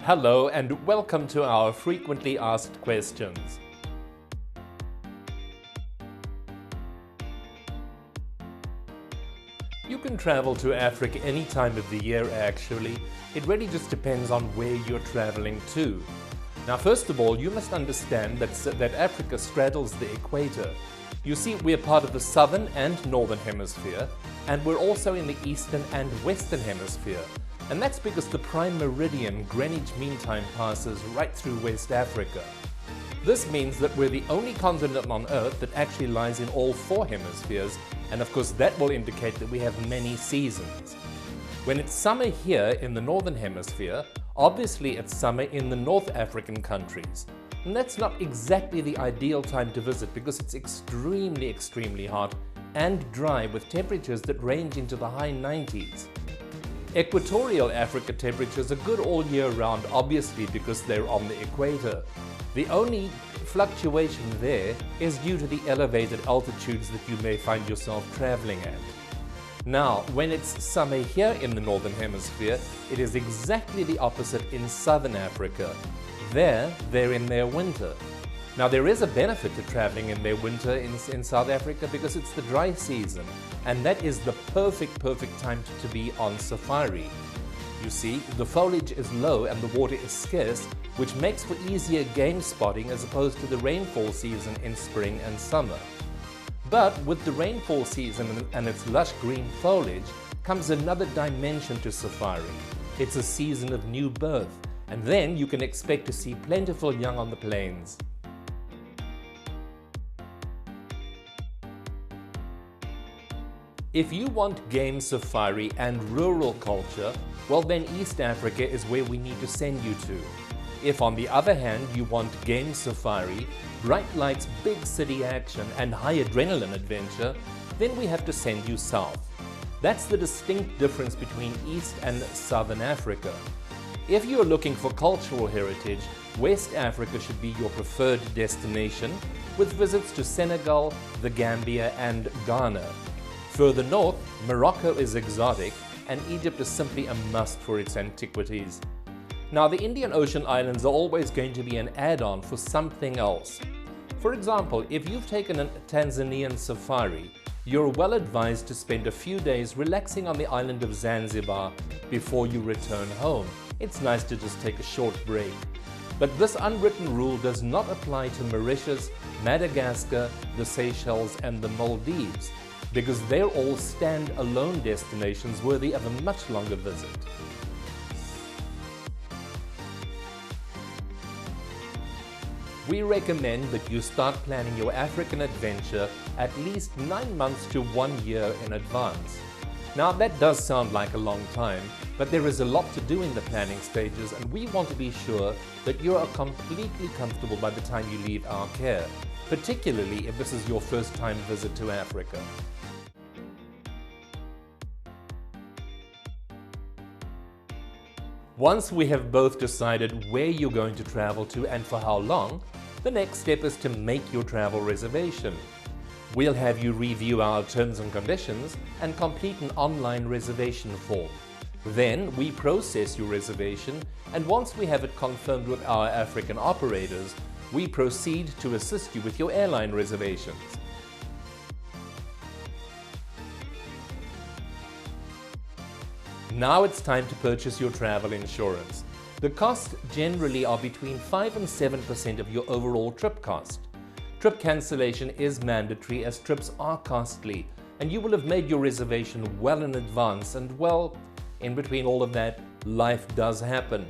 Hello and welcome to our frequently asked questions. You can travel to Africa any time of the year actually. It really just depends on where you're traveling to. Now first of all, you must understand that Africa straddles the equator. You see, we're part of the southern and northern hemisphere, and we're also in the eastern and western hemisphere. And that's because the prime meridian, Greenwich Mean Time, passes right through West Africa. This means that we're the only continent on Earth that actually lies in all four hemispheres, and of course that will indicate that we have many seasons. When it's summer here in the northern hemisphere, obviously it's summer in the North African countries. And that's not exactly the ideal time to visit because it's extremely hot and dry with temperatures that range into the high 90s. Equatorial Africa temperatures are good all year round, obviously because they're on the equator. The only fluctuation there is due to the elevated altitudes that you may find yourself traveling at. Now, when it's summer here in the Northern Hemisphere, it is exactly the opposite in Southern Africa. They're in their winter. Now there is a benefit to traveling in their winter in South Africa because it's the dry season, and that is the perfect time to be on safari. You see, the foliage is low and the water is scarce, which makes for easier game spotting as opposed to the rainfall season in spring and summer. But with the rainfall season and its lush green foliage comes another dimension to safari. It's a season of new birth, and then you can expect to see plentiful young on the plains. If you want game safari and rural culture, well then East Africa is where we need to send you to. If on the other hand you want game safari, bright lights, big city action and high adrenaline adventure, then we have to send you south. That's the distinct difference between East and Southern Africa. If you're looking for cultural heritage, West Africa should be your preferred destination, with visits to Senegal, the Gambia and Ghana. Further north, Morocco is exotic, and Egypt is simply a must for its antiquities. Now, the Indian Ocean islands are always going to be an add-on for something else. For example, if you've taken a Tanzanian safari, you're well advised to spend a few days relaxing on the island of Zanzibar before you return home. It's nice to just take a short break. But this unwritten rule does not apply to Mauritius, Madagascar, the Seychelles and the Maldives, because they're all stand-alone destinations worthy of a much longer visit. We recommend that you start planning your African adventure at least 9 months to 1 year in advance. Now that does sound like a long time, but there is a lot to do in the planning stages, and we want to be sure that you are completely comfortable by the time you leave our care, particularly if this is your first time visit to Africa. Once we have both decided where you're going to travel to and for how long, the next step is to make your travel reservation. We'll have you review our terms and conditions and complete an online reservation form. Then we process your reservation, and once we have it confirmed with our African operators, we proceed to assist you with your airline reservations. Now it's time to purchase your travel insurance. The costs generally are between 5 and 7% of your overall trip cost. Trip cancellation is mandatory as trips are costly, and you will have made your reservation well in advance, and well, in between all of that, life does happen.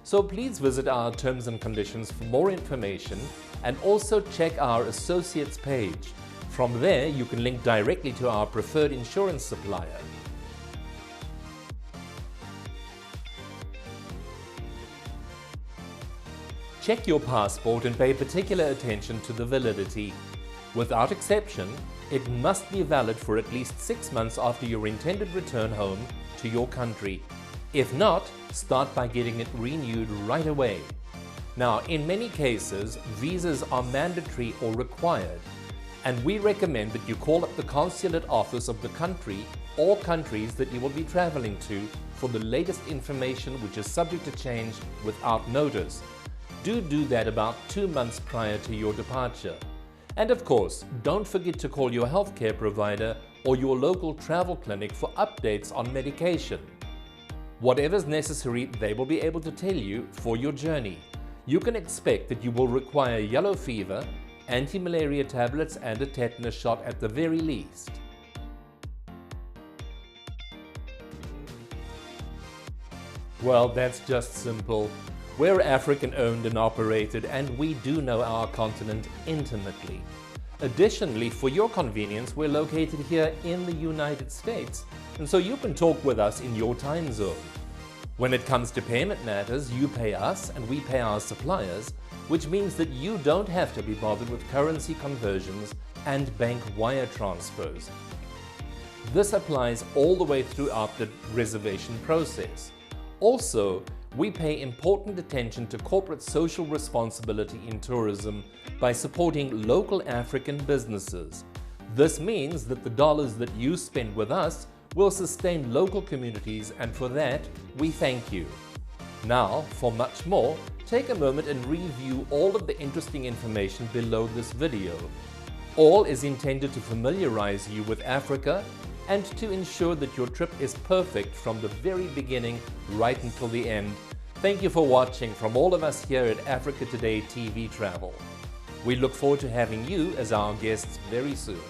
So please visit our terms and conditions for more information, and also check our associates page. From there you can link directly to our preferred insurance supplier. Check your passport and pay particular attention to the validity. Without exception, it must be valid for at least 6 months after your intended return home to your country. If not, start by getting it renewed right away. Now, in many cases, visas are mandatory or required, and we recommend that you call up the consulate office of the country or countries that you will be traveling to for the latest information, which is subject to change without notice. Do that about 2 months prior to your departure. And of course, don't forget to call your healthcare provider or your local travel clinic for updates on medication. Whatever's necessary, they will be able to tell you for your journey. You can expect that you will require yellow fever, anti-malaria tablets and a tetanus shot at the very least. Well, that's just simple. We're African owned and operated, and we do know our continent intimately. Additionally, for your convenience, we're located here in the United States, and so you can talk with us in your time zone. When it comes to payment matters, you pay us and we pay our suppliers, which means that you don't have to be bothered with currency conversions and bank wire transfers. This applies all the way throughout the reservation process. Also, we pay important attention to corporate social responsibility in tourism by supporting local African businesses. This means that the dollars that you spend with us will sustain local communities, and for that, we thank you. Now, for much more, take a moment and review all of the interesting information below this video. All is intended to familiarize you with Africa and to ensure that your trip is perfect from the very beginning right until the end. Thank you for watching from all of us here at Africa Today TV Travel. We look forward to having you as our guests very soon.